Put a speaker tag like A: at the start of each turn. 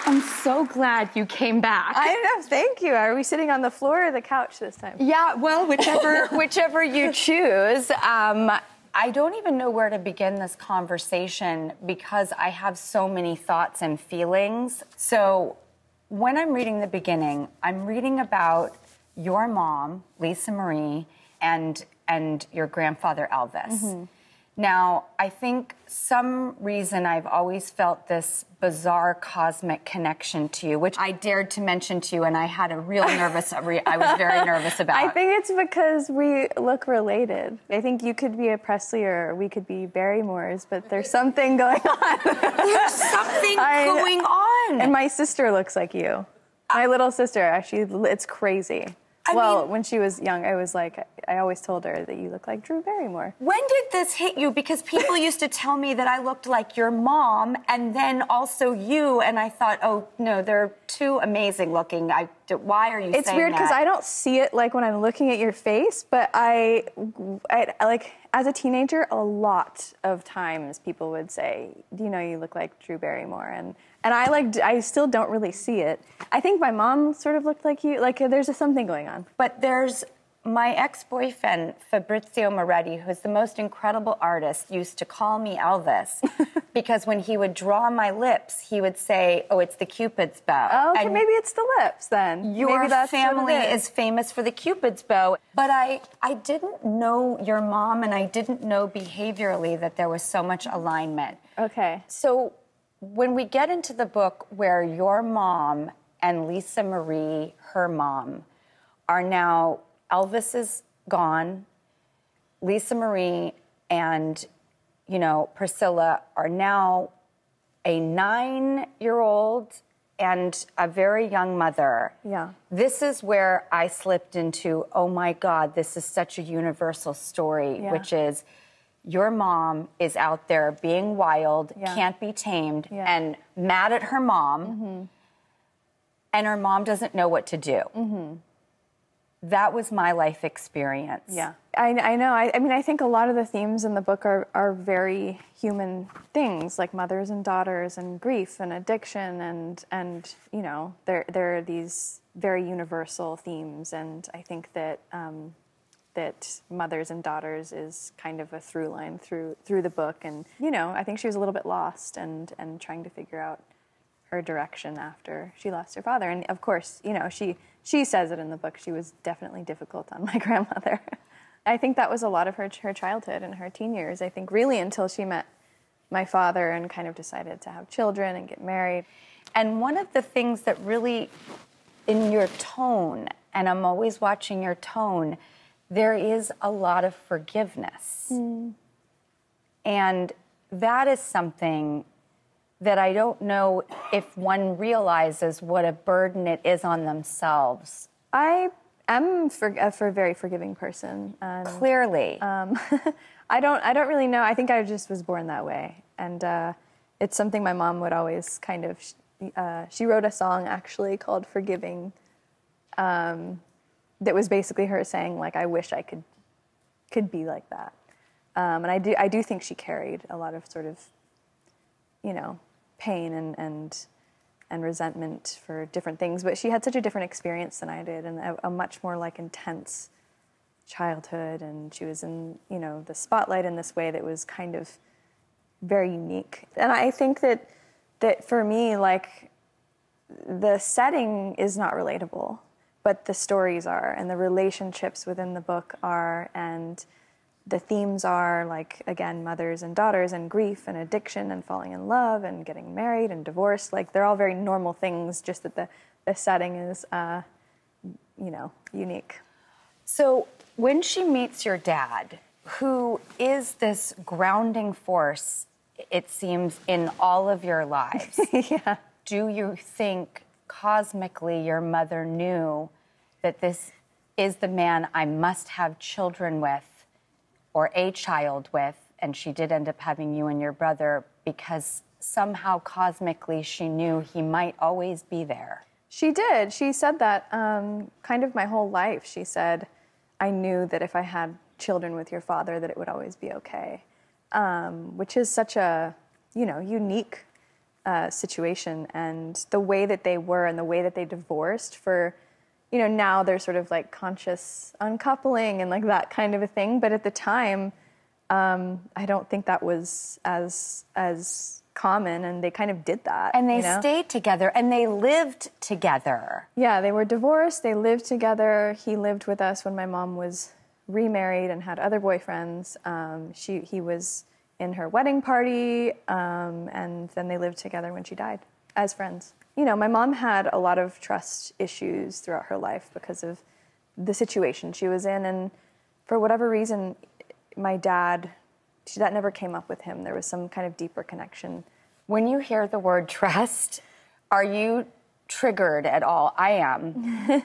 A: I'm so glad you came back.
B: I know, thank you. Are we sitting on the floor or the couch this time?
A: Yeah, well, whichever you choose. I don't even know where to begin this conversation because I have so many thoughts and feelings. So when I'm reading the beginning, I'm reading about your mom, Lisa Marie, and your grandfather, Elvis. Mm-hmm. Now, I think some reason I've always felt this bizarre cosmic connection to you, which I dared to mention to you, and I had a real nervous, I was very nervous about.
B: I think it's because we look related. I think you could be a Presley or we could be Barrymores, but there's something going on.
A: There's something going on.
B: And my sister looks like you. My little sister, actually, it's crazy. I mean, when she was young, I always told her that you look like Drew Barrymore.
A: When did this hit you? Because people used to tell me that I looked like your mom and then also you, and I thought, oh, no, they're too amazing looking. Why are you saying that?
B: It's weird because I don't see it like when I'm looking at your face, but I like, as a teenager, a lot of times people would say, do you know you look like Drew Barrymore? And I still don't really see it. I think my mom sort of looked like you. Like, there's something going on.
A: But there's my ex-boyfriend, Fabrizio Moretti, who's the most incredible artist, used to call me Elvis because when he would draw my lips, he would say, oh, it's the Cupid's bow.
B: Oh, okay, maybe it's the lips then.
A: Your family is famous for the Cupid's bow. But I didn't know your mom, and I didn't know behaviorally that there was so much alignment.
B: Okay.
A: So when we get into the book where your mom and Lisa Marie, her mom, are now, Elvis is gone, Lisa Marie and, Priscilla are now a 9-year-old and a very young mother.
B: Yeah.
A: This is where I slipped into, oh my God, this is such a universal story, which is, your mom is out there being wild, can't be tamed, and mad at her mom, and her mom doesn't know what to do. Mm-hmm. That was my life experience.
B: Yeah, I know. I mean, I think a lot of the themes in the book are very human things, like mothers and daughters and grief and addiction, and there are these very universal themes, and I think that that mothers and daughters is kind of a through line through the book. And, I think she was a little bit lost and trying to figure out her direction after she lost her father. And of course, she says it in the book, she was definitely difficult on my grandmother. I think that was a lot of her childhood and her teen years. I think really until she met my father and kind of decided to have children and get married.
A: And one of the things that really, in your tone, and I'm always watching your tone, there is a lot of forgiveness. Mm. And that is something that I don't know if one realizes what a burden it is on themselves.
B: I am a very forgiving person.
A: Clearly.
B: I don't really know. I think I just was born that way. And it's something my mom would always kind of... she wrote a song, actually, called Forgiving, that was basically her saying, like, I wish I could be like that. And I do think she carried a lot of sort of, pain and resentment for different things. But she had such a different experience than I did, and a much more, like, intense childhood. And she was in, the spotlight in this way that was kind of very unique. And I think that for me, like, the setting is not relatable, but the stories are, and the relationships within the book are, and the themes are, like, again, mothers and daughters and grief and addiction and falling in love and getting married and divorced. Like, they're all very normal things, just that the setting is, unique.
A: So when she meets your dad, who is this grounding force, it seems, in all of your lives,
B: yeah.
A: Do you think cosmically your mother knew that this is the man I must have children with or a child with, and she did end up having you and your brother because somehow cosmically she knew he might always be there?
B: She did. She said that kind of my whole life. She said, I knew that if I had children with your father, that it would always be okay, which is such a, unique situation. And the way that they were and the way that they divorced for, now they're sort of like conscious uncoupling and like that kind of a thing. But at the time, I don't think that was as common, and they kind of did that.
A: And they stayed together, and they lived together.
B: Yeah, they were divorced, they lived together. He lived with us when my mom was remarried and had other boyfriends. He was in her wedding party, and then they lived together when she died as friends. My mom had a lot of trust issues throughout her life because of the situation she was in, and for whatever reason, my dad, that never came up with him. There was some kind of deeper connection.
A: When you hear the word trust, are you triggered at all? I am.